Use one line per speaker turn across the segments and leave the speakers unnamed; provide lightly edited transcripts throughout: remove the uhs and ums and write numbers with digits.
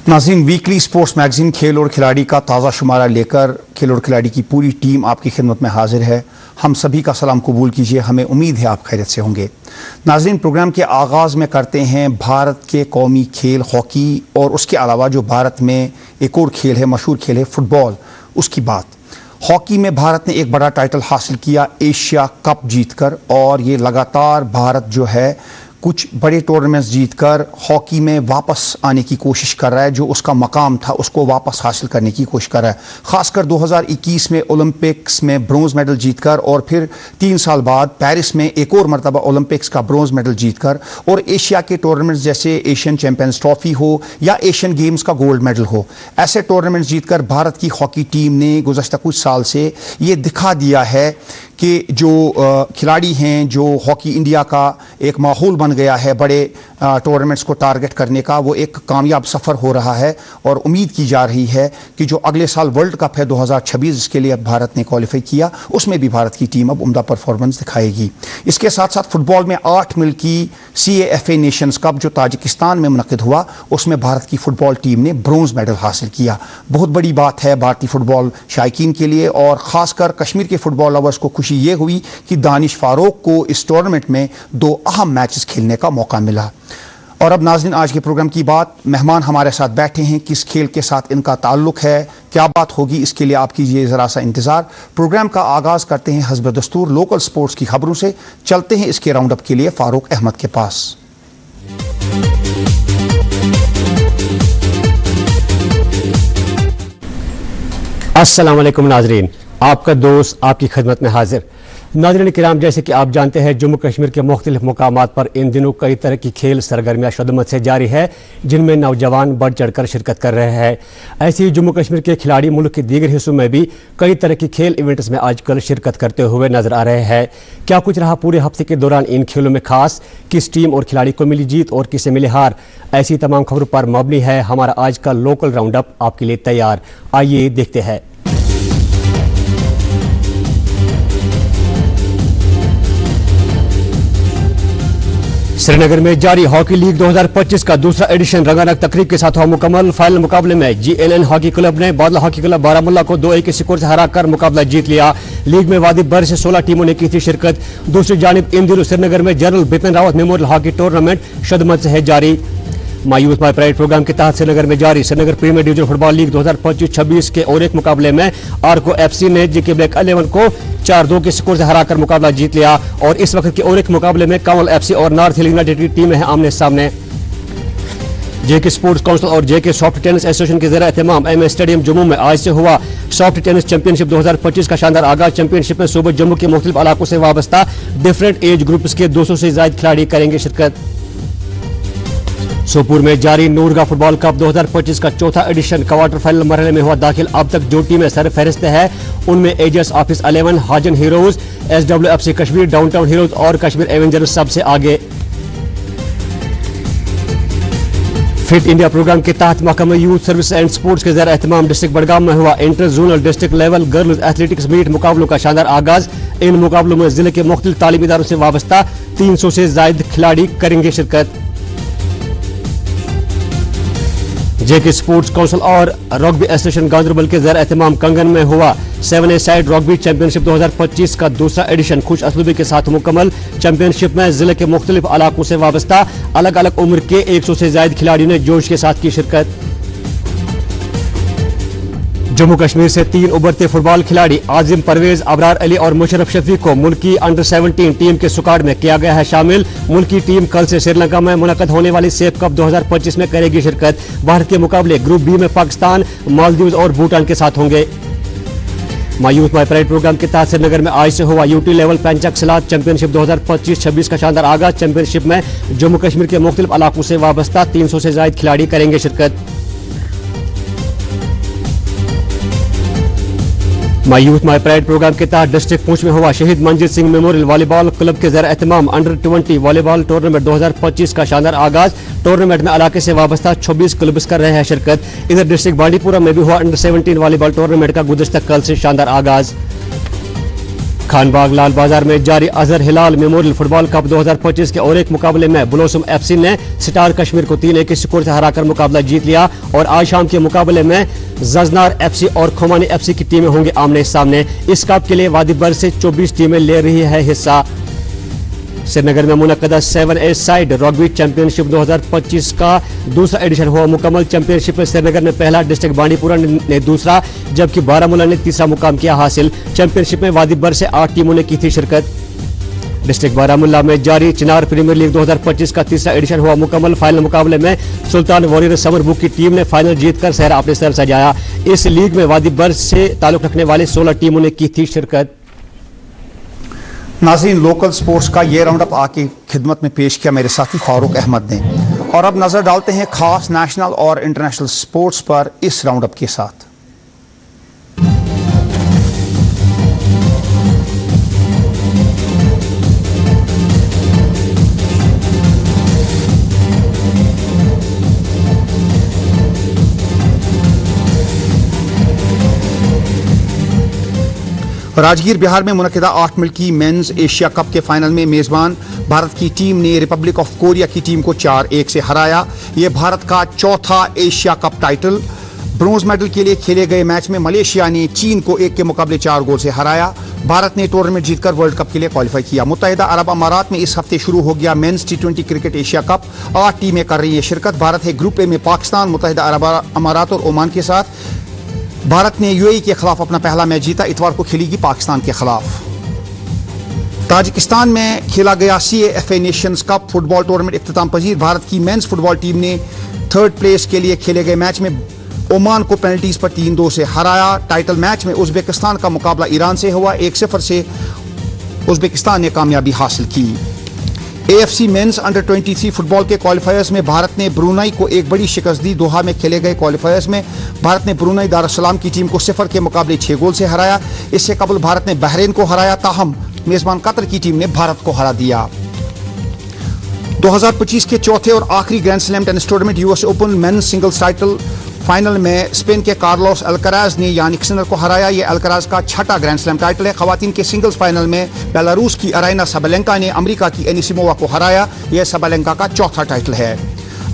नाज़रीन, weekly sports magazine खेल और खिलाड़ी का ताज़ा शुमारा लेकर खेल और खिलाड़ी की पूरी टीम आपकी खिदमत में हाजिर है। हम सभी का सलाम कबूल कीजिए। हमें उम्मीद है आप खैरियत से होंगे। नाज़रीन, प्रोग्राम के आगाज़ में करते हैं भारत के कौमी खेल हॉकी और उसके अलावा जो भारत में एक और खेल है, मशहूर खेल है फुटबॉल, उसकी बात। हॉकी में भारत ने एक बड़ा टाइटल हासिल किया एशिया कप जीतकर, और ये लगातार भारत जो है कुछ बड़े टूर्नामेंट्स जीतकर हॉकी में वापस आने की कोशिश कर रहा है। जो उसका मकाम था उसको वापस हासिल करने की कोशिश कर रहा है। ख़ासकर 2021 में ओलंपिक्स में ब्रोंज़ मेडल जीतकर, और फिर 3 साल बाद पेरिस में एक और मरतबा ओलंपिक्स का ब्रोंज़ मेडल जीतकर, और एशिया के टूर्नामेंट्स जैसे एशियन चैम्पियंस ट्रॉफी हो या एशियन गेम्स का गोल्ड मेडल हो, ऐसे टूर्नामेंट्स जीतकर भारत की हॉकी टीम ने गुज़श्ता कुछ साल से ये दिखा दिया है कि जो खिलाड़ी हैं, जो हॉकी इंडिया का एक माहौल बन गया है बड़े टूर्नामेंट्स को टारगेट करने का, वो एक कामयाब सफ़र हो रहा है। और उम्मीद की जा रही है कि जो अगले साल वर्ल्ड कप है 2026, जिसके लिए अब भारत ने क्वालिफाई किया, उसमें भी भारत की टीम अब उम्दा परफॉर्मेंस दिखाएगी। इसके साथ साथ फुटबॉल में 8 मिल्की CAFA नेशंस कप जो ताजिकिस्तान में मुनक़िद हुआ, उसमें भारत की फ़ुटबॉल टीम ने ब्रोंज़ मेडल हासिल किया। बहुत बड़ी बात है भारतीय फ़ुटबॉल शायकीन के लिए, और ख़ासकर कश्मीर के फ़ुटबॉल लवर्स को खुशी ये हुई कि दानिश फारूक को इस टूर्नामेंट में 2 अहम मैचेस खेलने का मौका मिला। और अब नाज़रीन, आज के प्रोग्राम की बात। मेहमान हमारे साथ बैठे हैं, किस खेल के साथ इनका ताल्लुक है, क्या बात होगी, इसके लिए आप कीजिए ज़रा सा इंतज़ार। प्रोग्राम का आगाज़ करते हैं हस्ब दस्तूर लोकल स्पोर्ट्स की खबरों से। चलते हैं इसके राउंड अप के लिए फारूक अहमद के पास।
अस्सलाम वालेकुम नाजरीन, आपका दोस्त आपकी खिदमत में हाजिर। नाज़रीन किराम, जैसे कि आप जानते हैं जम्मू कश्मीर के मुख्तलिफ मुकामात पर इन दिनों कई तरह की खेल सरगर्मियाँ शदमत से जारी है, जिनमें नौजवान बढ़ चढ़ कर शिरकत कर रहे हैं। ऐसे ही जम्मू कश्मीर के खिलाड़ी मुल्क के दीगर हिस्सों में भी कई तरह की खेल इवेंट्स में आजकल शिरकत करते हुए नजर आ रहे हैं। क्या कुछ रहा पूरे हफ्ते के दौरान इन खेलों में खास, किस टीम और खिलाड़ी को मिली जीत और किसे मिली हार, ऐसी तमाम खबरों पर मबनी है हमारा आज का लोकल राउंड अप आपके लिए तैयार। आइए देखते हैं। श्रीनगर में जारी हॉकी लीग 2025 का दूसरा एडिशन रंगारंग तकरीब के साथ हुआ मुकम्मल। फाइनल मुकाबले में GLN हॉकी क्लब ने बादल हॉकी क्लब बारामुल्ला को 2-1 के स्कोर से हराकर मुकाबला जीत लिया। लीग में वादी बर से 16 टीमों ने की थी शिरकत। दूसरी जानिब इन दिनों श्रीनगर में General Bipin Rawat memorial hockey tournament शदमत से है जारी। My youth my pride programme के तहत श्रीनगर में जारी Srinagar Premier Division Football League 2025-26 के और एक मुकाबले में आर्को FC ने JK ब्लैक 11 को 4-2 के स्कोर से हराकर मुकाबला जीत लिया। और इस वक्त के और एक मुकाबले में कंवल FC और नॉर्थ हिल यूनाइटेड की टीमें हैं आमने सामने। JK स्पोर्ट्स काउंसिल और JK सॉफ्ट टेनिस एसोसिएशन के ज़रिए एहतमाम MS स्टेडियम जम्मू में आज से हुआ सॉफ्ट टेनिस चैंपियनशिप 2025 का शानदार आगाज। चैंपियनशिप में सूबे जम्मू के मुख्तलिफ इलाकों से वाबस्ता डिफरेंट एज ग्रुप्स के 200 से ज्यादा खिलाड़ी करेंगे शिरकत। सोपुर में जारी नूरगा फुटबॉल कप 2025 का चौथा एडिशन क्वार्टर फाइनल मरहले में हुआ दाखिल। अब तक जो टीमें सर फहरिस्त है उनमें एजस office 11, Hajan heroes, SWFC Kashmir, downtown heroes और कश्मीर एवेंजर्स सबसे आगे। फिट इंडिया प्रोग्राम के तहत महकमा यूथ सर्विस एंड स्पोर्ट्स के ज़रिए एहतमाम डिस्ट्रिक्ट बडगाम में हुआ inter zonal district level girls athletics meet मुकाबलों का शानदार आगाज। इन मुकाबलों में जिले के मुख्तलिफ तालीमी इदारों से वाबस्ता 300 से ज्यादा खिलाड़ी करेंगे शिरकत। JK स्पोर्ट्स काउंसिल और रग्बी एसोसिएशन गांधरबल के ज़रिए एहतमाम कंगन में हुआ 7A साइड रग्बी चैंपियनशिप 2025 का दूसरा एडिशन खुश असलूबी के साथ मुकम्मल। चैंपियनशिप में जिले के मुख्तलिफ इलाकों से वाबस्ता अलग अलग उम्र के 100 से ज्यादा खिलाड़ियों ने जोश के साथ की शिरकत। जम्मू कश्मीर से 3 उभरते फुटबॉल खिलाड़ी आजिम परवेज, अबरार अली और मुशर्रफ शफी को मुल्की अंडर 17 टीम के स्क्वाड में किया गया है शामिल। मुल्की टीम कल से श्रीलंका में मुनक़द होने वाली सेफ कप 2025 में करेगी शिरकत। भारत के मुकाबले ग्रुप B में पाकिस्तान, मालदीव्स और भूटान के साथ होंगे। My youth my pride programme के तहत श्रीनगर में आज से हुआ UT level pencak silat championship 2025-26 का शानदार आगाज। चैंपियनशिप में जम्मू कश्मीर के मुख्तलिफ इलाकों से वाबस्ता 300 से ज्यादा खिलाड़ी करेंगे शिरकत। My youth my pride programme के तहत डिस्ट्रिक्ट पूंछ में हुआ शहीद Manjeet Singh memorial volleyball club के ज़रिए एहतमाम अंडर 20 वॉलीबॉल टूर्नामेंट 2025 का शानदार आगाज। टूर्नामेंट में इलाके से वाबस्ता 26 क्लब्स कर रहे हैं शिरकत। इधर डिस्ट्रिक्ट बांडीपुरा में भी हुआ अंडर 17 वॉलीबॉल टूर्नामेंट का गुज़श्ता कल से शानदार आगाज। खानबाग लाल बाजार में जारी अजहर हिलाल मेमोरियल फुटबॉल कप 2025 के और एक मुकाबले में ब्लॉसम एफसी ने स्टार कश्मीर को 3-1 के स्कोर से हराकर मुकाबला जीत लिया और आज शाम के मुकाबले में जजनार एफसी और खुमानी एफसी की टीमें होंगी आमने सामने। इस कप के लिए वादीबर से 24 टीमें ले रही है हिस्सा। श्रीनगर में मुनक्कदा 7A साइड रग्बी चैंपियनशिप 2025 का दूसरा एडिशन हुआ मुकम्मल। चैंपियनशिप में श्रीनगर ने पहला, डिस्ट्रिक्ट बांडीपुरा ने दूसरा, जबकि बारामूला ने तीसरा मुकाम किया हासिल। चैंपियनशिप में वादीबर से 8 टीमों ने की थी शिरकत। डिस्ट्रिक्ट बारामूला में जारी चिनार प्रीमियर लीग 2025 का तीसरा एडिशन हुआ मुकम्मल। फाइनल मुकाबले में सुल्तान वॉरियर समर बुक की टीम ने फाइनल जीतकर सहरा अपने सर सजाया। इस लीग में वादीबर से ताल्लुक रखने वाले 16 टीमों ने की थी शिरकत।
नाज़रीन, लोकल स्पोर्ट्स का ये राउंड अप आपकी खिदमत में पेश किया मेरे साथी फारूक अहमद ने। और अब नजर डालते हैं खास नेशनल और इंटरनेशनल स्पोर्ट्स पर इस राउंड अप के साथ। राजगीर बिहार में मुनक्किदा 8 मिल्की मेंस एशिया कप के फाइनल में मेजबान भारत की टीम ने रिपब्लिक ऑफ कोरिया की टीम को 4-1 से हराया। यह भारत का चौथा Asia cup title. Bronze medal के लिए खेले गए मैच में मलेशिया ने चीन को 1 के मुकाबले 4 गोल से हराया। भारत ने टूर्नामेंट जीतकर वर्ल्ड कप के लिए क्वालिफाई किया। मुत्तहिदा अरब अमारात में इस हफ्ते शुरू हो गया mains T20 cricket Asia cup. 8 टीमें कर रही है शिरकत। भारत है ग्रुप ए में पाकिस्तान, मुत्तहिदा अरब अमारात और ओमान के साथ। भारत ने यूएई के खिलाफ अपना पहला मैच जीता। इतवार को खेलेगी पाकिस्तान के खिलाफ। ताजिकिस्तान में खेला गया CAFA Nations Cup football tournament इख्तिताम पजीर। भारत की मेंस फुटबॉल टीम ने 3rd प्लेस के लिए खेले गए मैच में ओमान को पेनल्टीज पर 3-2 से हराया। टाइटल मैच में उज्बेकिस्तान का मुकाबला ईरान से हुआ। 1-0 से उज्बेकिस्तान ने कामयाबी हासिल की। AFC मेंस अंडर 23 फुटबॉल के क्वालिफायर्स में भारत ने ब्रुनाई को एक बड़ी शिकस्त दी। दोहा में खेले गए क्वालिफायर्स में भारत ने ब्रुनाई दारुस्सलाम की टीम को 0 के मुकाबले 6 गोल से हराया। इससे कबल भारत ने बहरीन को हराया, ताहम मेजबान कतर की टीम ने भारत को हरा दिया। 2025 के चौथे और आखिरी grand slam tennis tournament US open men's singles title final में स्पेन के कार्लोस अल्कराज ने यानिक सिनर को हराया। यह अल्कराज का छठा ग्रैंड स्लैम टाइटल है। खवातीन के सिंगल्स फाइनल में बेलारूस की अराइना साबालेंका ने अमेरिका की एनिसिमोवा को हराया। यह साबालेंका का चौथा टाइटल है।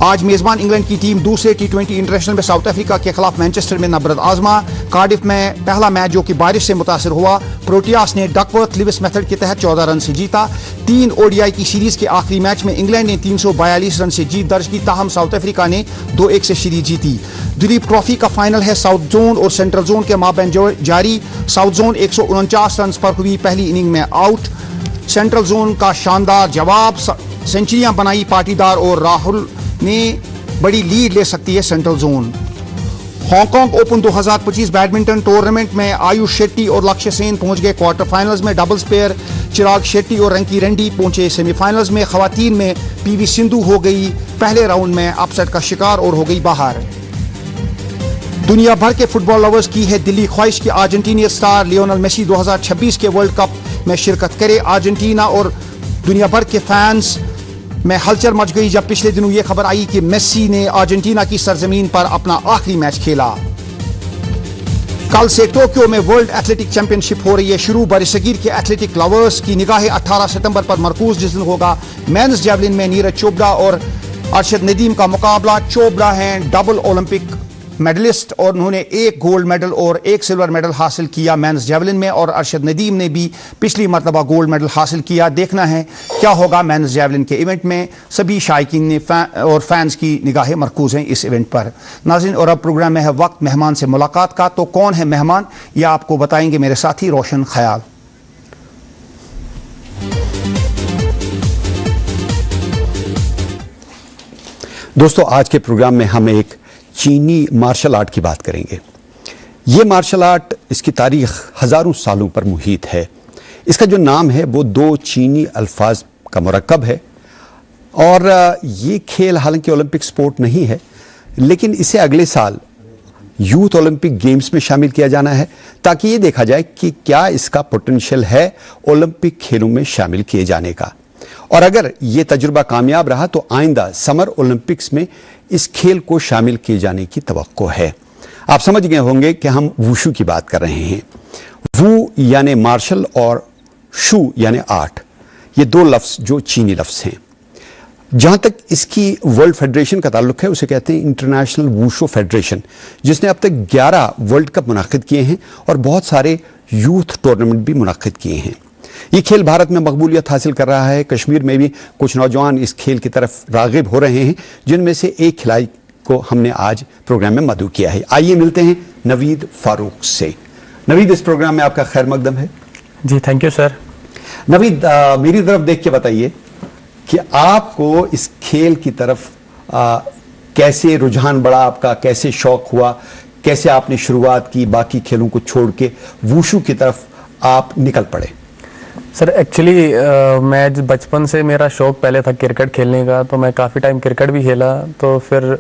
आज मेजबान इंग्लैंड की टीम दूसरे T20 इंटरनेशनल में साउथ अफ्रीका के खिलाफ मैनचेस्टर में नबरद आजमा। कार्डिफ में पहला मैच जो कि बारिश से मुतासर हुआ, प्रोटियास ने डकवर्थ लिविस मेथड के तहत 14 रन से जीता। 3 ODI की सीरीज के आखिरी मैच में इंग्लैंड ने 342 रन से जीत दर्ज की, ताहम साउथ अफ्रीका ने 2-1 से सीरीज जीती। दिलीप ट्रॉफी का फाइनल है साउथ जोन और सेंट्रल जोन के माबैन जारी। साउथ जोन 149 रन पर हुई पहली इनिंग में आउट। सेंट्रल जोन का शानदार जवाब, सेंचुरियां बनाई पाटीदार और राहुल ने बड़ी लीड ले सकती है central zone. Hong Kong open 2025 badminton tournament में आयुष शेट्टी और लक्ष्य सेन पहुंच गए क्वार्टर फाइनल्स में। डबल्स पेयर चिराग शेट्टी और रंकी रेड्डी पहुंचे सेमीफाइनल्स में। खवातीन में PV सिंधु हो गई पहले राउंड में अपसेट का शिकार और हो गई बाहर। दुनिया भर के फुटबॉल लवर्स की है दिल्ली ख्वाहिश कि अर्जेंटीनियन स्टार लियोनेल मेसी 2026 के वर्ल्ड कप में शिरकत करे। अर्जेंटीना और दुनिया भर के फैंस में हलचल मच गई जब पिछले दिनों यह खबर आई कि मेसी ने अर्जेंटीना की सरजमीन पर अपना आखिरी मैच खेला। कल से टोक्यो में वर्ल्ड एथलेटिक चैंपियनशिप हो रही है शुरू। बरसगीर के एथलेटिक लवर्स की निगाहें 18 सितंबर पर मरकूज, जिस दिन होगा मेंस जेवलिन में नीरज चोपड़ा और अरशद नदीम का मुकाबला। चोपड़ा हैं डबल ओलंपिक मेडलिस्ट और उन्होंने 1 गोल्ड मेडल और 1 सिल्वर मेडल हासिल किया मेंस जेवलिन में, और अरशद नदीम ने भी पिछली मरतबा गोल्ड मेडल हासिल किया। देखना है क्या होगा मेंस जेवलिन के इवेंट में। सभी शायकीन ने और फैंस की निगाहें मरकूज हैं इस इवेंट पर। नाज़रीन, और अब प्रोग्राम में है वक्त मेहमान से मुलाकात का। तो कौन है मेहमान, यह आपको बताएंगे मेरे साथी रोशन ख्याल।
दोस्तों, आज के प्रोग्राम में हम एक चीनी मार्शल आर्ट की बात करेंगे। ये मार्शल आर्ट, इसकी तारीख हज़ारों सालों पर मुहित है। इसका जो नाम है वो 2 चीनी अल्फाज का मुरक्कब है। और ये खेल हालांकि ओलंपिक स्पोर्ट नहीं है, लेकिन इसे अगले साल यूथ ओलंपिक गेम्स में शामिल किया जाना है, ताकि ये देखा जाए कि क्या इसका पोटेंशियल है ओलंपिक खेलों में शामिल किए जाने का। और अगर ये तजुर्बा कामयाब रहा तो आइंदा समर ओलंपिक्स में इस खेल को शामिल किए जाने की तवक्को है। आप समझ गए होंगे कि हम वुशु की बात कर रहे हैं। वू यानी मार्शल और शू यानी आर्ट, ये दो लफ्ज़ जो चीनी लफ्ज़ हैं। जहाँ तक इसकी वर्ल्ड फेडरेशन का ताल्लुक है, उसे कहते हैं इंटरनेशनल वूशो फेडरेशन, जिसने अब तक 11 वर्ल्ड कप मुनाकिद किए हैं और बहुत सारे यूथ टूर्नामेंट भी मुनाकिद किए हैं। ये खेल भारत में मकबूलियत हासिल कर रहा है। कश्मीर में भी कुछ नौजवान इस खेल की तरफ राग़िब हो रहे हैं, जिनमें से एक खिलाड़ी को हमने आज प्रोग्राम में मदऊ किया है। आइए मिलते हैं नवीद फारूक से। नवीद, इस प्रोग्राम में आपका खैर मकदम है।
जी थैंक यू सर।
नवीद, मेरी तरफ देख के बताइए कि आपको इस खेल की तरफ कैसे रुझान बढ़ा, आपका कैसे शौक हुआ, कैसे आपने शुरुआत की, बाकी खेलों को छोड़ के वुशु की तरफ आप निकल पड़े?
सर एक्चुअली मैं बचपन से मेरा शौक पहले था क्रिकेट खेलने का, तो मैं काफ़ी टाइम क्रिकेट भी खेला। तो फिर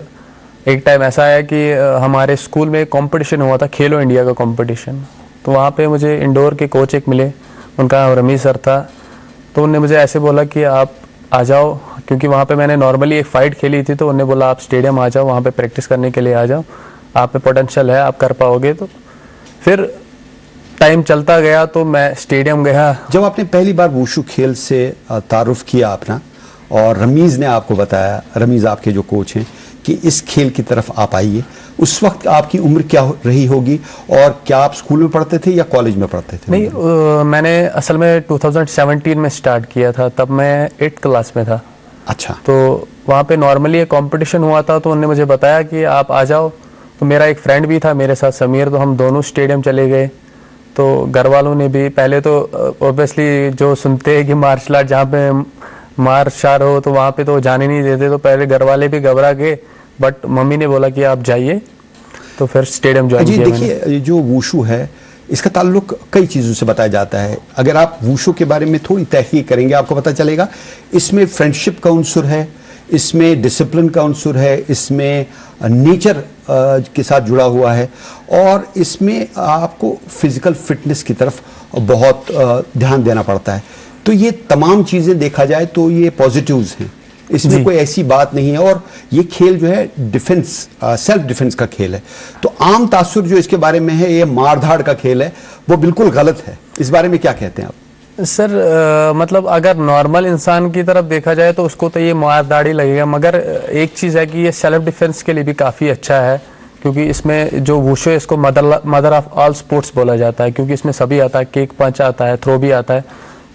एक टाइम ऐसा आया कि हमारे स्कूल में कंपटीशन हुआ था, खेलो इंडिया का कंपटीशन। तो वहाँ पे मुझे इंडोर के कोच एक मिले, उनका नाम रमीज सर था। तो उन्होंने मुझे ऐसे बोला कि आप आ जाओ, क्योंकि वहाँ पे मैंने नॉर्मली एक फ़ाइट खेली थी। तो उन्होंने बोला आप स्टेडियम आ जाओ, वहाँ पे प्रैक्टिस करने के लिए आ जाओ, आप में पोटेंशियल है, आप कर पाओगे। तो फिर टाइम चलता गया तो मैं स्टेडियम गया।
जब आपने पहली बार वुशु खेल से तारुफ किया अपना, और रमीज़ ने आपको बताया, रमीज़ आपके जो कोच हैं, कि इस खेल की तरफ आप आइए, उस वक्त आपकी उम्र क्या रही होगी और क्या आप स्कूल में पढ़ते थे या कॉलेज में पढ़ते थे?
नहीं, मैंने असल में 2017 में स्टार्ट किया था, तब मैं 8th क्लास में था।
अच्छा।
तो वहाँ पे नॉर्मली एक कंपटीशन हुआ था, तो उन्होंने मुझे बताया कि आप आ जाओ। तो मेरा एक फ्रेंड भी था मेरे साथ, समीर, तो हम दोनों स्टेडियम चले गए। तो घर वालों ने भी पहले तो ऑब्वियसली जो सुनते हैं कि मार्शल आर्ट जहाँ पे मार शार हो, तो वहाँ पे तो जाने नहीं देते। तो पहले घर वाले भी घबरा गए, बट मम्मी ने बोला कि आप जाइए। तो फिर स्टेडियम ज्वाइन किया।
देखिए, जो वुशु है इसका ताल्लुक कई चीज़ों से बताया जाता है। अगर आप वुशु के बारे में थोड़ी तहकीक करेंगे, आपको पता चलेगा इसमें फ्रेंडशिप का उनसुर है, इसमें डिसिप्लिन का उनसुर है, इसमें नेचर के साथ जुड़ा हुआ है, और इसमें आपको फिजिकल फिटनेस की तरफ बहुत ध्यान देना पड़ता है। तो ये तमाम चीज़ें देखा जाए तो ये पॉजिटिव्स हैं, इसमें कोई ऐसी बात नहीं है। और ये खेल जो है डिफेंस, सेल्फ डिफेंस का खेल है। तो आम तासुर जो इसके बारे में है, ये मारधाड़ का खेल है, वो बिल्कुल गलत है। इस बारे में क्या कहते हैं आप?
सर मतलब अगर नॉर्मल इंसान की तरफ देखा जाए तो उसको तो ये मारदाड़ी लगेगा, मगर एक चीज़ है कि ये सेल्फ डिफेंस के लिए भी काफ़ी अच्छा है, क्योंकि इसमें जो वुशु है इसको मदर ऑफ ऑल स्पोर्ट्स बोला जाता है, क्योंकि इसमें सभी आता है, किक, पंच आता है, थ्रो भी आता है।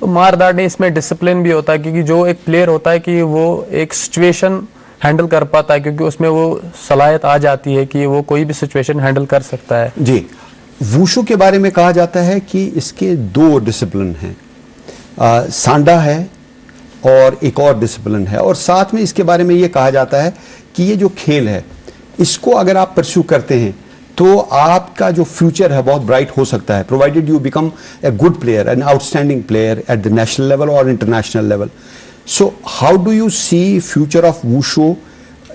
तो मारदाड़ी इसमें डिसिप्लिन भी होता है, क्योंकि जो एक प्लेयर होता है कि वो एक सिचुएशन हैंडल कर पाता है, क्योंकि उसमें वो सलाहियत आ जाती है कि वो कोई भी सिचुएशन हैंडल कर सकता है।
जी, वुशु के बारे में कहा जाता है कि इसके 2 डिसिप्लिन हैं, सांडा है और एक और डिसिप्लिन है। और साथ में इसके बारे में ये कहा जाता है कि ये जो खेल है, इसको अगर आप परस्यू करते हैं तो आपका जो फ्यूचर है बहुत ब्राइट हो सकता है, provided you become a good player, an outstanding player at the national level और international level. So how do you see future of wushu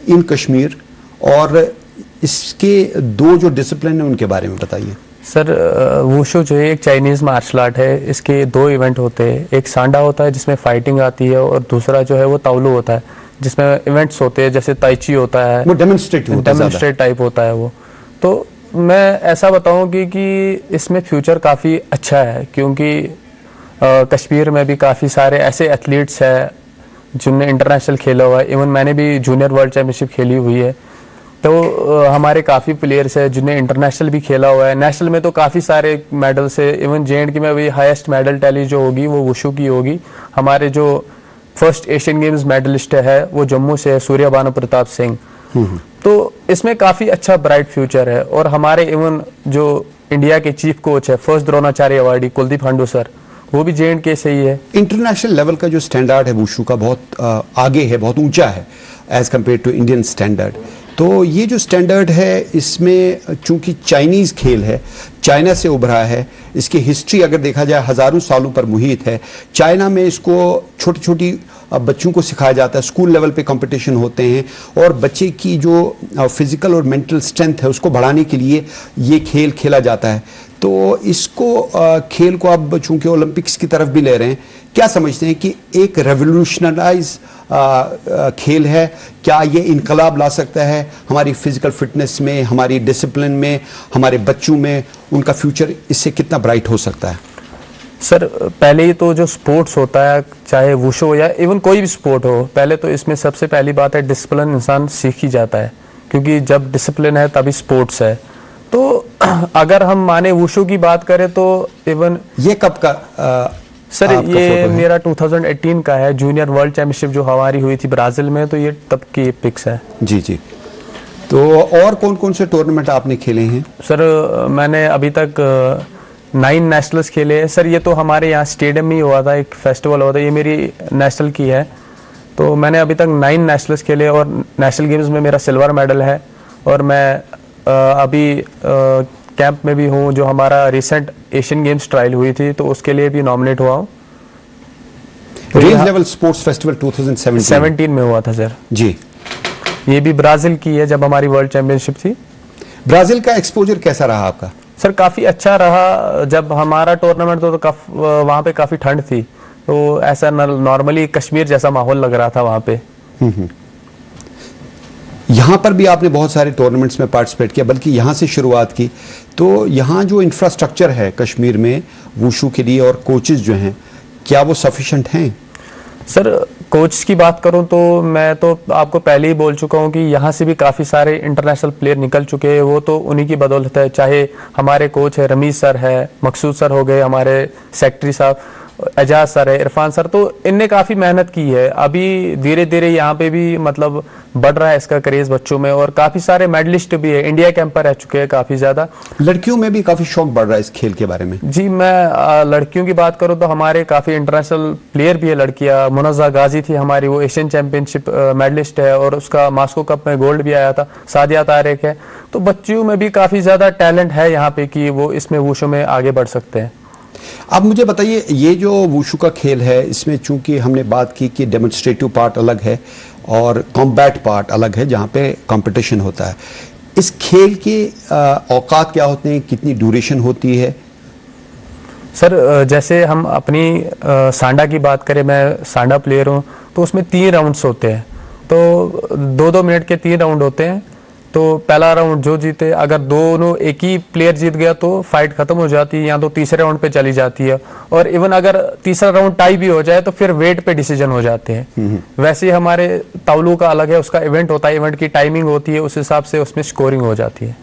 in Kashmir, और इसके 2 जो डिसिप्लिन है उनके बारे में बताइए।
सर वुशु जो है एक चाइनीज़ मार्शल आर्ट है। इसके 2 इवेंट होते हैं, एक सांडा होता है जिसमें फाइटिंग आती है, और दूसरा जो है वो ताउलू होता है जिसमें इवेंट्स होते हैं, जैसे ताइची होता है, वो डेमोन्स्ट्रेट टाइप होता है वो। तो मैं ऐसा बताऊं कि इसमें फ्यूचर काफ़ी अच्छा है, क्योंकि कश्मीर में भी काफ़ी सारे ऐसे एथलीट्स हैं जिनने इंटरनेशनल खेला हुआ है। इवन मैंने भी जूनियर वर्ल्ड चैम्पियनशिप खेली हुई है। तो हमारे काफ़ी प्लेयर्स हैं जिन्हें इंटरनेशनल भी खेला हुआ है। नेशनल में तो काफ़ी सारे मेडल्स है। इवन JNK में भी हाईएस्ट मेडल टैली जो होगी वो वुशु की होगी। हमारे जो फर्स्ट एशियन गेम्स मेडलिस्ट है वो जम्मू से है, सूर्या भानु प्रताप सिंह। तो इसमें काफ़ी अच्छा ब्राइट फ्यूचर है। और हमारे इवन जो इंडिया के चीफ कोच है, first Dronacharya awardee Kuldeep हांडू sir, वो भी JNK से ही है।
इंटरनेशनल लेवल का जो स्टैंडर्ड है वुशु का बहुत आगे है, बहुत ऊंचा है as compare to Indian standard. तो ये जो स्टैंडर्ड है, इसमें चूंकि चाइनीज़ खेल है, चाइना से उभरा है, इसकी हिस्ट्री अगर देखा जाए हज़ारों सालों पर मुहित है। चाइना में इसको छोटी छोटी बच्चों को सिखाया जाता है, स्कूल लेवल पे कंपटीशन होते हैं, और बच्चे की जो फिज़िकल और मेंटल स्ट्रेंथ है उसको बढ़ाने के लिए ये खेल खेला जाता है। तो इसको खेल को अब चूंकि ओलंपिक्स की तरफ भी ले रहे हैं, क्या समझते हैं कि एक रेवोल्यूशनराइज खेल है? क्या ये इनकलाब ला सकता है हमारी फिजिकल फिटनेस में, हमारी डिसिप्लिन में, हमारे बच्चों में? उनका फ्यूचर इससे कितना ब्राइट हो सकता है?
सर पहले ही तो जो स्पोर्ट्स होता है, चाहे वुशो या इवन कोई भी स्पोर्ट हो, पहले तो इसमें सबसे पहली बात है डिसिप्लिन इंसान सीख ही जाता है, क्योंकि जब डिसिप्लिन है तभी स्पोर्ट्स है। तो अगर हम माने वुशो की बात करें तो इवन
ये कब का
सर
आपका
ये
फोटो है?
मेरा 2018 का है, जूनियर वर्ल्ड चैंपियनशिप जो हमारी हुई थी ब्राजील में, तो ये तब की पिक्स है।
जी जी। तो और कौन कौन से टूर्नामेंट आपने खेले हैं?
सर मैंने अभी तक 9 नेशनल्स खेले हैं। सर ये तो हमारे यहाँ स्टेडियम में ही हुआ था, एक फेस्टिवल हुआ था, ये मेरी नेशनल की है। तो मैंने अभी तक 9 नेशनल्स खेले और नेशनल गेम्स में मेरा सिल्वर मेडल है। और मैं अभी कैंप में भी हूँ, जो हमारा रिसेंट एशियन गेम्स ट्रायल हुई थी तो उसके लिए भी नॉमिनेट हुआ हूँ।
रेंज लेवल स्पोर्ट्स फेस्टिवल 2017
में हुआ था सर
जी।
ये भी ब्राजील की है, जब हमारी वर्ल्ड चैंपियनशिप थी।
ब्राजील का एक्सपोजर कैसा रहा आपका?
सर काफ़ी अच्छा रहा। जब हमारा टूर्नामेंट तो वहाँ पे काफ़ी ठंड थी, तो ऐसा नॉर्मली कश्मीर जैसा माहौल लग रहा था वहाँ पे।
यहाँ पर भी आपने बहुत सारे टूर्नामेंट्स में पार्टिसिपेट किया, बल्कि यहाँ से शुरुआत की। तो यहाँ जो इंफ्रास्ट्रक्चर है कश्मीर में वुशु के लिए और कोचेज जो हैं, क्या वो सफिशेंट हैं?
सर कोच की बात करूं तो मैं तो आपको पहले ही बोल चुका हूं कि यहाँ से भी काफ़ी सारे इंटरनेशनल प्लेयर निकल चुके हैं, वो तो उन्हीं की बदौलत है। चाहे हमारे कोच है रमीज सर है, मकसूद सर हो गए, हमारे सेक्रेटरी साहब एजाज सर है, इरफान सर, तो इनने काफ़ी मेहनत की है। अभी धीरे धीरे यहाँ पे भी मतलब बढ़ रहा है इसका क्रेज़ बच्चों में, और काफ़ी सारे मेडलिस्ट भी है, इंडिया कैंपर रह चुके हैं काफ़ी ज़्यादा।
लड़कियों में भी काफ़ी शौक बढ़ रहा है इस खेल के बारे में।
जी मैं लड़कियों की बात करूं तो हमारे काफ़ी इंटरनेशनल प्लेयर भी है लड़कियां। मुनज़्ज़ा गाजी थी हमारी, वो एशियन चैंपियनशिप मेडलिस्ट है और उसका मास्को कप में गोल्ड भी आया था। सादिया तारिक है। तो बच्चियों में भी काफ़ी ज़्यादा टैलेंट है यहाँ पे कि वो इसमें वुशु में आगे बढ़ सकते हैं।
अब मुझे बताइए, ये जो वुशु का खेल है, इसमें चूंकि हमने बात की कि डेमोन्स्ट्रेटिव पार्ट अलग है और कॉम्बैट पार्ट अलग है जहाँ पे कंपटीशन होता है, इस खेल के औकात क्या होते हैं, कितनी ड्यूरेशन होती है?
सर जैसे हम अपनी सांडा की बात करें, मैं सांडा प्लेयर हूँ, तो उसमें 3 राउंड्स होते हैं। तो 2-2 मिनट के 3 राउंड होते हैं। तो पहला राउंड जो जीते, अगर दोनों एक ही प्लेयर जीत गया तो फाइट खत्म हो जाती है, या तो तीसरे राउंड पे चली जाती है। और इवन अगर तीसरा राउंड टाई भी हो जाए तो फिर वेट पे डिसीजन हो जाते हैं। वैसे ही हमारे ताउलू का अलग है, उसका इवेंट होता है, इवेंट की टाइमिंग होती है, उस हिसाब से उसमें स्कोरिंग हो जाती है।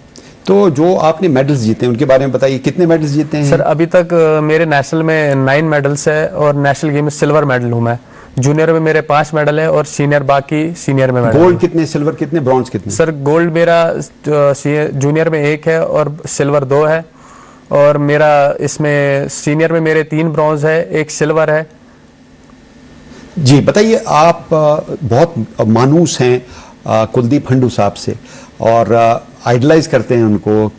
तो जो आपने मेडल्स जीते हैं उनके बारे में बताइए, कितने मेडल्स जीते हैं?
सर अभी तक मेरे नेशनल में 9 मेडल्स है और नेशनल गेम में सिल्वर मेडल हूँ मैं। जूनियर में मेरे 5 मेडल है और सीनियर बाकी सीनियर में मेडल।
गोल्ड कितने, सिल्वर कितने, ब्रॉन्ज कितने?
सर गोल्ड मेरा जूनियर में 1 है और सिल्वर 2 है, और मेरा इसमें सीनियर में मेरे 3 ब्रॉन्ज है, 1 सिल्वर है।
जी बताइए, आप बहुत मानूस हैं कुलदीप हंडू साहब से और आइडलाइज करते हैं उनको।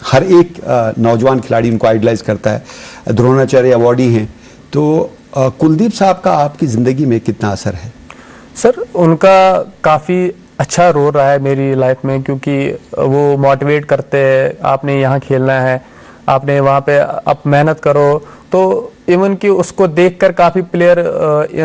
हर एक नौजवान खिलाड़ी उनको आइडलाइज करता है, द्रोणाचार्य अवार्डी हैं। तो कुलदीप साहब का आपकी ज़िंदगी में कितना असर है?
सर उनका काफ़ी अच्छा रोल रहा है मेरी लाइफ में, क्योंकि वो मोटिवेट करते हैं, आपने यहाँ खेलना है, आपने वहाँ पे आप मेहनत करो। तो इवन कि उसको देखकर काफ़ी प्लेयर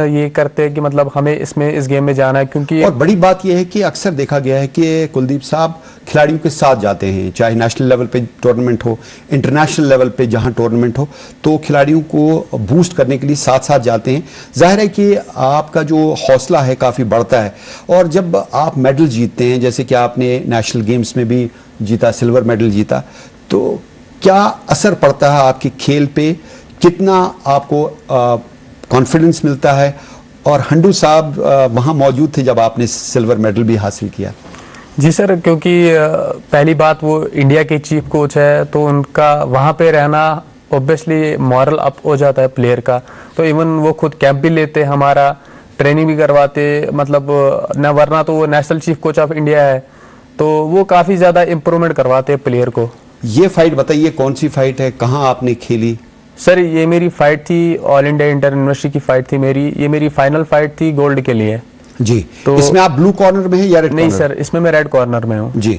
ये करते हैं कि मतलब हमें इसमें इस गेम में जाना है, क्योंकि
और बड़ी बात यह है कि अक्सर देखा गया है कि कुलदीप साहब खिलाड़ियों के साथ जाते हैं, चाहे नेशनल लेवल पे टूर्नामेंट हो, इंटरनेशनल लेवल पे जहां टूर्नामेंट हो, तो खिलाड़ियों को बूस्ट करने के लिए साथ साथ जाते हैं। जाहिर है कि आपका जो हौसला है काफ़ी बढ़ता है। और जब आप मेडल जीतते हैं, जैसे कि आपने नेशनल गेम्स में भी जीता, सिल्वर मेडल जीता, तो क्या असर पड़ता है आपके खेल पे? कितना आपको कॉन्फिडेंस मिलता है? और हंडू साहब वहाँ मौजूद थे जब आपने सिल्वर मेडल भी हासिल किया।
जी सर, क्योंकि पहली बात वो इंडिया के चीफ कोच है, तो उनका वहाँ पे रहना ऑब्वियसली मॉरल अप हो जाता है प्लेयर का। तो इवन वो खुद कैंप भी लेते, हमारा ट्रेनिंग भी करवाते, मतलब न वरना तो वो national chief coach of India है, तो वो काफ़ी ज़्यादा इम्प्रूवमेंट करवाते हैं प्लेयर को।
ये फाइट बताइए, कौन सी फाइट है, कहाँ आपने खेली?
सर ये मेरी फाइट थी ऑल इंडिया इंटर यूनिवर्सिटी की फाइट थी मेरी। ये मेरी फाइनल फाइट थी गोल्ड के लिए।
जी।
तो
इसमें आप ब्लू कॉर्नर में हैं या रेड कॉर्नर?
नहीं सर, इसमें मैं रेड कॉर्नर में हूँ।
जी।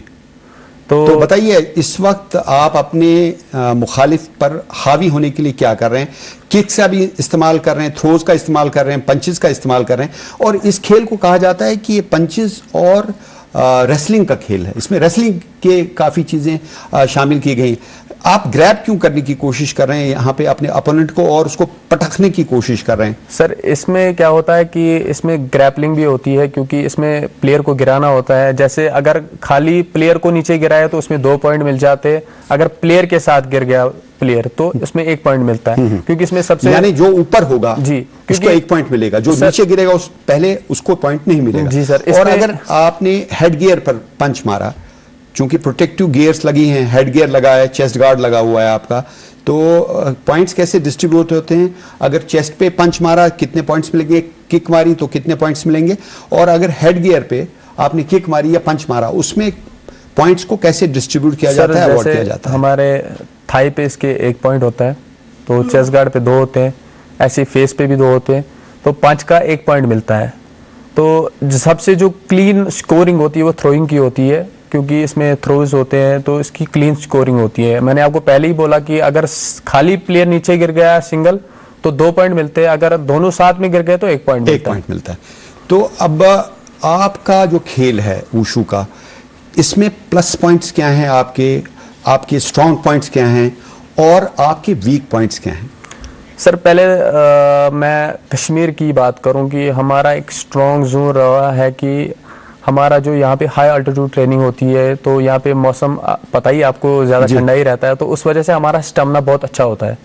तो बताइए, इस वक्त आप अपने मुखालिफ पर हावी होने के लिए क्या कर रहे हैं? किक्स का भी इस्तेमाल कर रहे हैं, थ्रोज का इस्तेमाल कर रहे हैं, पंचेस का इस्तेमाल कर रहे हैं। और इस खेल को कहा जाता है कि ये पंचेस और रेसलिंग का खेल है। इसमें रेसलिंग के काफ़ी चीज़ें शामिल की गई। आप ग्रैब क्यों करने की कोशिश कर रहे हैं यहाँ पे अपने अपोनेंट को और उसको पटकने की कोशिश कर रहे हैं?
सर इसमें क्या होता है कि इसमें ग्रैपलिंग भी होती है, क्योंकि इसमें प्लेयर को गिराना होता है। जैसे अगर खाली प्लेयर को नीचे गिराया तो उसमें 2 पॉइंट मिल जाते हैं, अगर प्लेयर के साथ गिर गया प्लेयर तो इसमें 1 पॉइंट मिलता है, क्योंकि इसमें सबसे
यानी जो ऊपर होगा
जी
उसको 1 पॉइंट मिलेगा, जो नीचे गिरेगा उस पहले उसको पॉइंट नहीं मिलेगा।
जी सर।
और अगर आपने हेड गियर पर पंच मारा, चूंकि प्रोटेक्टिव गियर्स लगी हैं, हेड गियर लगा है, चेस्ट गार्ड लगा हुआ है आपका, तो पॉइंट्स कैसे डिस्ट्रीब्यूट होते हैं? अगर चेस्ट पे पंच मारा कितने पॉइंट्स मिलेंगे, किक मारी तो कितने पॉइंट्स मिलेंगे, और अगर हेड गियर पे आपने किक मारी या पंच मारा उसमें पॉइंट्स को कैसे डिस्ट्रीब्यूट किया जाता है, अवॉर्ड किया जाता है?
हमारे थाई पे इसके 1 पॉइंट होता है, तो चेस्ट गार्ड पे 2 होते हैं, ऐसे फेस पे भी 2 होते हैं, तो 5 का 1 पॉइंट मिलता है। तो सबसे जो क्लीन स्कोरिंग होती है वो थ्रोइंग की होती है, क्योंकि इसमें थ्रोज होते हैं तो इसकी क्लीन स्कोरिंग होती है। मैंने आपको पहले ही बोला कि अगर खाली प्लेयर नीचे गिर गया सिंगल तो 2 पॉइंट मिलते हैं, अगर दोनों साथ में गिर गए तो 1 पॉइंट
मिलता है। तो अब आपका जो खेल है वुशु का, इसमें प्लस पॉइंट्स क्या हैं आपके स्ट्रॉन्ग पॉइंट्स क्या हैं और आपके वीक पॉइंट्स क्या हैं?
सर पहले मैं कश्मीर की बात करूं कि हमारा एक स्ट्रॉन्ग जोन रहा है कि हमारा जो यहाँ पे हाई अल्टीट्यूड ट्रेनिंग होती है, तो यहाँ पे मौसम पता ही आपको ज़्यादा ठंडा ही रहता है, तो उस वजह से हमारा स्टेमिना बहुत अच्छा होता है।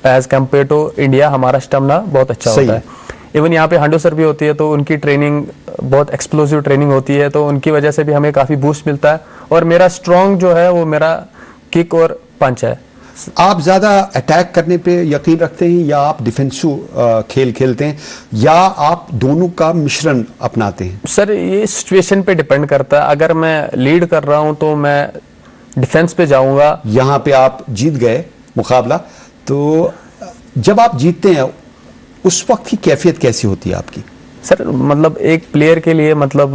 एज कम्पेयर टू इंडिया हमारा स्टेमिना बहुत अच्छा होता है। इवन यहाँ पे हंडो सर भी होती है, तो उनकी ट्रेनिंग बहुत एक्सप्लोसिव ट्रेनिंग होती है, तो उनकी वजह से भी हमें काफ़ी बूस्ट मिलता है। और मेरा स्ट्रॉन्ग जो है वो मेरा किक और पंच है।
आप ज्यादा अटैक करने पे यकीन रखते हैं या आप डिफेंसिव खेल खेलते हैं या आप दोनों का मिश्रण अपनाते हैं?
सर ये सिचुएशन पे डिपेंड करता है। अगर मैं लीड कर रहा हूं तो मैं डिफेंस पे जाऊंगा।
यहाँ पे आप जीत गए मुकाबला, तो जब आप जीतते हैं उस वक्त की कैफियत कैसी होती है आपकी?
सर मतलब एक प्लेयर के लिए मतलब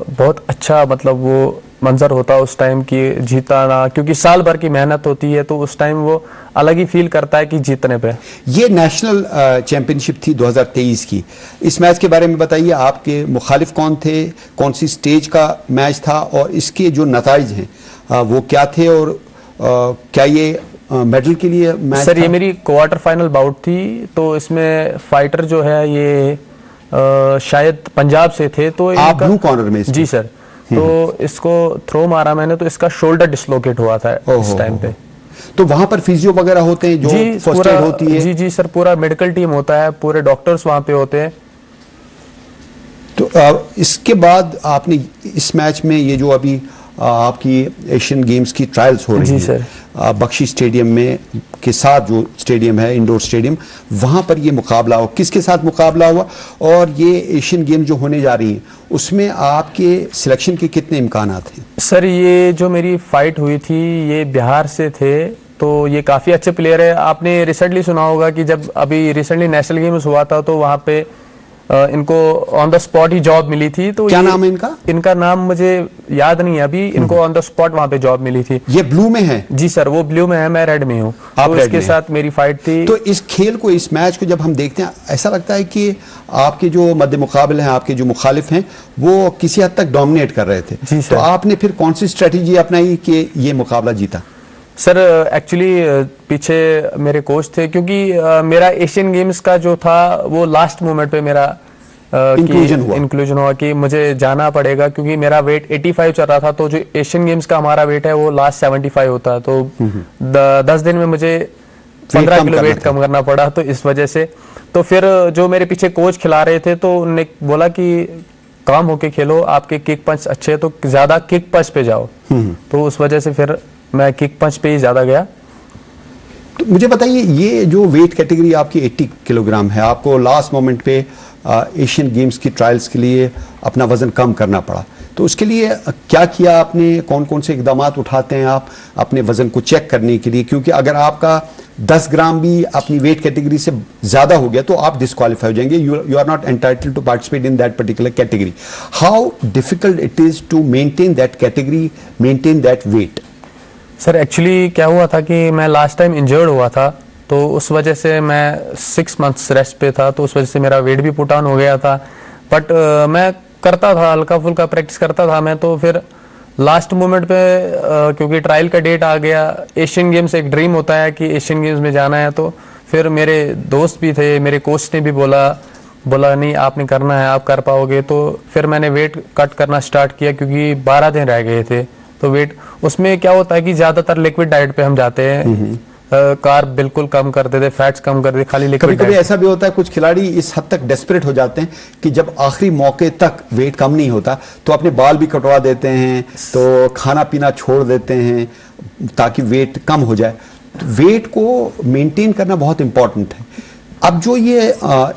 बहुत अच्छा मतलब वो मंजर होता है उस टाइम की जीता ना, क्योंकि साल भर की मेहनत होती है, तो उस टाइम वो अलग ही फील करता है कि जीतने पे।
ये नेशनल चैंपियनशिप थी 2023 की। इस मैच के बारे में बताइए, आपके मुखालिफ कौन थे, कौन सी स्टेज का मैच था और इसके जो नताइज हैं वो क्या थे, और क्या ये मेडल के लिए मैच
सर
था?
ये मेरी क्वार्टर फाइनल बाउट थी, तो इसमें फाइटर जो है ये शायद पंजाब से थे। तो
आप ब्लू कॉर्नर में?
जी सर। तो इसको थ्रो मारा मैंने, तो इसका शोल्डर डिसलोकेट हुआ था इस टाइम पे।
तो वहां पर फिजियो वगैरह होते हैं जो फर्स्ट एड होती है?
जी सर, पूरा मेडिकल टीम होता है, पूरे डॉक्टर्स वहां पे होते हैं।
तो इसके बाद आपने इस मैच में ये जो अभी आपकी एशियन गेम्स की ट्रायल्स हो रही
जी
हैं
सर,
बख्शी स्टेडियम में के साथ जो स्टेडियम है इंडोर स्टेडियम, वहां पर ये मुकाबला हो, किसके साथ मुकाबला हुआ और ये एशियन गेम जो होने जा रही है उसमें आपके सिलेक्शन के कितने इम्कान हैं?
सर ये जो मेरी फाइट हुई थी ये बिहार से थे, तो ये काफ़ी अच्छे प्लेयर है। आपने रिसेंटली सुना होगा कि जब अभी रिसेंटली नेशनल गेम्स हुआ था तो वहाँ पे इनको ऑन द स्पॉट ही जॉब मिली थी। तो
क्या नाम है इनका? इनका
नाम मुझे याद नहीं है अभी। इनको ऑन द स्पॉट वहाँ पे जॉब मिली थी।
ये ब्लू में है?
जी सर, वो ब्लू में है, मैं रेड में हूँ। तो इसके साथ मेरी फाइट थी।
तो इस खेल को, इस मैच को जब हम देखते हैं ऐसा लगता है कि आपके जो मध्य मुकाबले हैं, आपके जो मुखालिफ हैं, वो किसी हद तक डोमिनेट कर रहे थे।
जी सर।
तो आपने फिर कौन सी स्ट्रेटेजी अपनाई कि ये मुकाबला जीता?
सर एक्चुअली पीछे मेरे कोच थे, क्योंकि मेरा एशियन गेम्स का जो था वो लास्ट मोमेंट पे मेरा इंक्लूजन हुआ कि मुझे जाना पड़ेगा, क्योंकि मेरा वेट 85 चल रहा था। तो जो एशियन गेम्स का हमारा वेट है वो लास्ट 75 होता है। तो 10 दिन में मुझे 15 किलो वेट कम करना पड़ा। तो इस वजह से तो फिर जो मेरे पीछे कोच खिला रहे थे तो उन्होंने बोला कि काम होके खेलो, आपके किक पंच अच्छे है तो ज्यादा किक पंच पे जाओ। तो उस वजह से फिर मैं किक पंच पे ही ज्यादा गया।
तो मुझे बताइए, ये जो वेट कैटेगरी आपकी 80 किलोग्राम है, आपको लास्ट मोमेंट पे एशियन गेम्स की ट्रायल्स के लिए अपना वजन कम करना पड़ा, तो उसके लिए क्या किया आपने? कौन कौन से इकदाम उठाते हैं आप अपने वजन को चेक करने के लिए? क्योंकि अगर आपका 10 ग्राम भी अपनी वेट कैटेगरी से ज्यादा हो गया तो आप डिस्क्वालीफाई हो जाएंगे। You are not entitled to participate in that particular category. How difficult it is to maintain that category, maintain that weight?
Sir actually क्या हुआ था कि मैं लास्ट टाइम इंजर्ड हुआ था, तो उस वजह से मैं 6 मंथ्स रेस्ट पे था, तो उस वजह से मेरा वेट भी पुट ऑन हो गया था। बट मैं करता था, हल्का फुल्का प्रैक्टिस करता था मैं। तो फिर लास्ट मोमेंट पे क्योंकि ट्रायल का डेट आ गया, एशियन गेम्स एक ड्रीम होता है कि एशियन गेम्स में जाना है, तो फिर मेरे दोस्त भी थे, मेरे कोच ने भी बोला नहीं आपने करना है, आप कर पाओगे। तो फिर मैंने वेट कट करना स्टार्ट किया क्योंकि 12 दिन रह गए थे। तो वेट उसमें क्या होता है कि ज्यादातर लिक्विड डाइट पे हम जाते हैं, कार्ब बिल्कुल कम कर देते, फैट्स कम कर देते, खाली लिक्विड।
कभी-कभी ऐसा भी होता है कुछ खिलाड़ी इस हद तक डेस्परेट हो जाते हैं कि जब आखिरी मौके तक वेट कम नहीं होता तो अपने बाल भी कटवा देते हैं, तो खाना पीना छोड़ देते हैं ताकि वेट कम हो जाए। तो वेट को मेंटेन करना बहुत इंपॉर्टेंट है। अब जो ये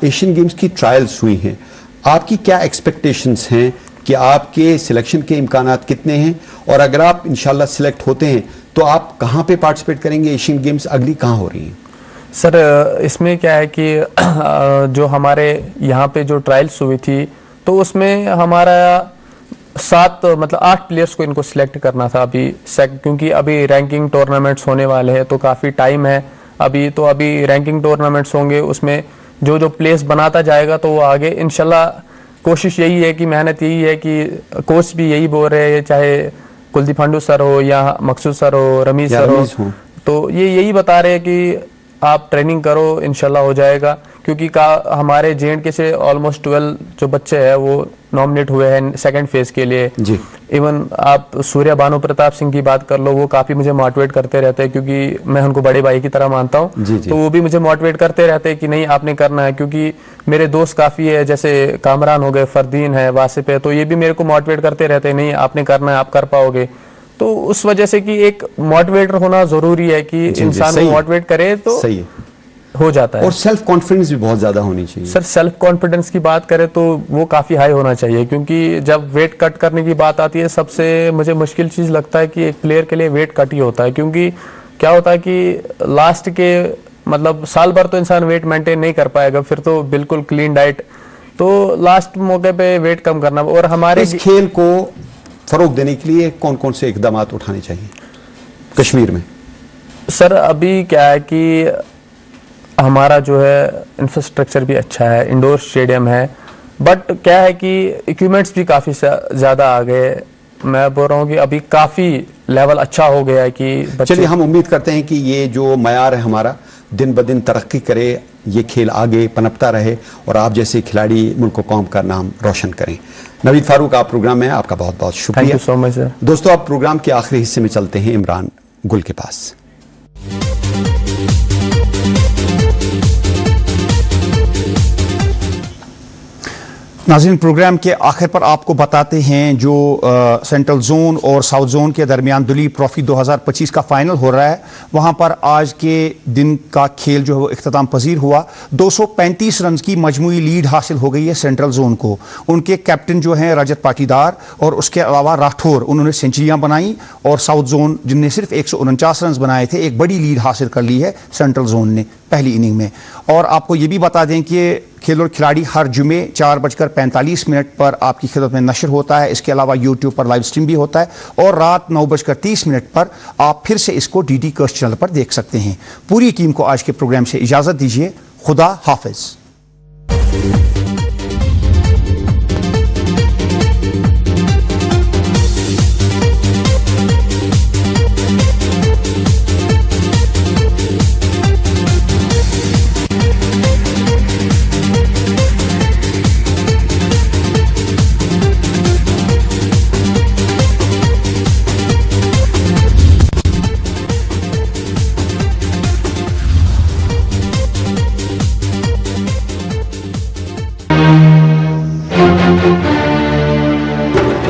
एशियन गेम्स की ट्रायल्स हुई हैं, आपकी क्या एक्सपेक्टेशंस हैं कि आपके सिलेक्शन के इम्कानात कितने हैं, और अगर आप इंशाल्लाह सिलेक्ट होते हैं तो आप कहाँ पे पार्टिसिपेट करेंगे? एशियन गेम्स अगली कहाँ हो रही हैं?
सर इसमें क्या है कि जो हमारे यहाँ पे जो ट्रायल्स हुई थी तो उसमें हमारा 8 प्लेयर्स को इनको सिलेक्ट करना था अभी, क्योंकि अभी रैंकिंग टूर्नामेंट्स होने वाले हैं तो काफ़ी टाइम है अभी। तो अभी रैंकिंग टूर्नामेंट्स होंगे, उसमें जो प्लेस बनाता जाएगा तो वो आगे इंशाल्लाह। कोशिश यही है कि मेहनत यही है कि कोच भी यही बोल रहे हैं, चाहे कुलदीप पांडु सर हो या मकसूद सर हो, रमीज सर हो, तो ये यही बता रहे हैं कि आप ट्रेनिंग करो इंशाल्लाह हो जाएगा। क्योंकि हमारे JNK से ऑलमोस्ट 12 जो बच्चे हैं वो नॉमिनेट हुए हैं सेकंड फेज के लिए
जी।
इवन आप सूर्या भानु प्रताप सिंह की बात कर लो, वो काफी मुझे मोटिवेट करते रहते हैं क्योंकि मैं उनको बड़े भाई की तरह मानता हूँ। तो वो भी मुझे मोटिवेट करते रहते हैं कि नहीं आपने करना है। क्योंकि मेरे दोस्त काफी है, जैसे कामरान हो गए, फरदीन है, वासिफ है, तो ये भी मेरे को मोटिवेट करते रहते हैं नहीं आपने करना है, आप कर पाओगे। तो उस वजह से कि एक मोटिवेटर होना जरूरी है कि इंसान को मोटिवेट करे तो सही हो जाता है।
और सेल्फ कॉन्फिडेंस भी बहुत ज्यादा होनी चाहिए।
सर सेल्फ कॉन्फिडेंस की बात करें तो वो काफी हाई होना चाहिए, क्योंकि जब वेट कट करने की बात आती है सबसे मुझे मुश्किल चीज लगता है कि एक प्लेयर के लिए वेट कट ही होता है। क्योंकि क्या होता है कि लास्ट के साल भर तो इंसान वेट मेंटेन नहीं कर पाएगा, फिर तो बिल्कुल क्लीन डाइट, तो लास्ट मौके पे वेट कम करना। और हमारे
इस खेल को फरोग देने के लिए कौन कौन से इकदाम उठाने चाहिए कश्मीर में?
सर अभी क्या है कि हमारा जो है इंफ्रास्ट्रक्चर भी अच्छा है, इंडोर स्टेडियम है, बट क्या है कि इक्विपमेंट्स भी काफ़ी ज़्यादा आ गए। मैं बोल रहा हूँ कि अभी काफ़ी लेवल अच्छा हो गया है कि
चलिए हम उम्मीद करते हैं कि ये जो मयार है हमारा दिन ब दिन तरक्की करे, ये खेल आगे पनपता रहे और आप जैसे खिलाड़ी मुल्क कौम का नाम रोशन करें। नवीद फारूक आप प्रोग्राम में, आपका बहुत बहुत शुक्रिया।
Thank you so much sir.
दोस्तों अब प्रोग्राम के आखिरी हिस्से में चलते हैं इमरान गुल के पास।
नाज़रीन प्रोग्राम के आखिर पर आपको बताते हैं जो सेंट्रल जोन और साउथ जोन के दरमियान दुलीप ट्रॉफी 2025 का फाइनल हो रहा है। वहां पर आज के दिन का खेल जो है वो इख्तिताम पजीर हुआ। 235 रन की मजमूई लीड हासिल हो गई है सेंट्रल जोन को। उनके कैप्टन जो हैं रजत पाटीदार और उसके अलावा राठौर, उन्होंने सेंचुरियां बनाई और साउथ जोन जिनने सिर्फ 149 रन बनाए थे एक बड़ी लीड हासिल कर ली है सेंट्रल जोन ने पहली इनिंग में। और आपको ये भी बता दें कि खेल और खिलाड़ी हर जुमे 4:45 पर आपकी खिदमत में नशर होता है। इसके अलावा यूट्यूब पर लाइव स्ट्रीम भी होता है और रात 9:30 पर आप फिर से इसको DD कर्स्ट चैनल पर देख सकते हैं। पूरी टीम को आज के प्रोग्राम से इजाज़त दीजिए। खुदा हाफिज।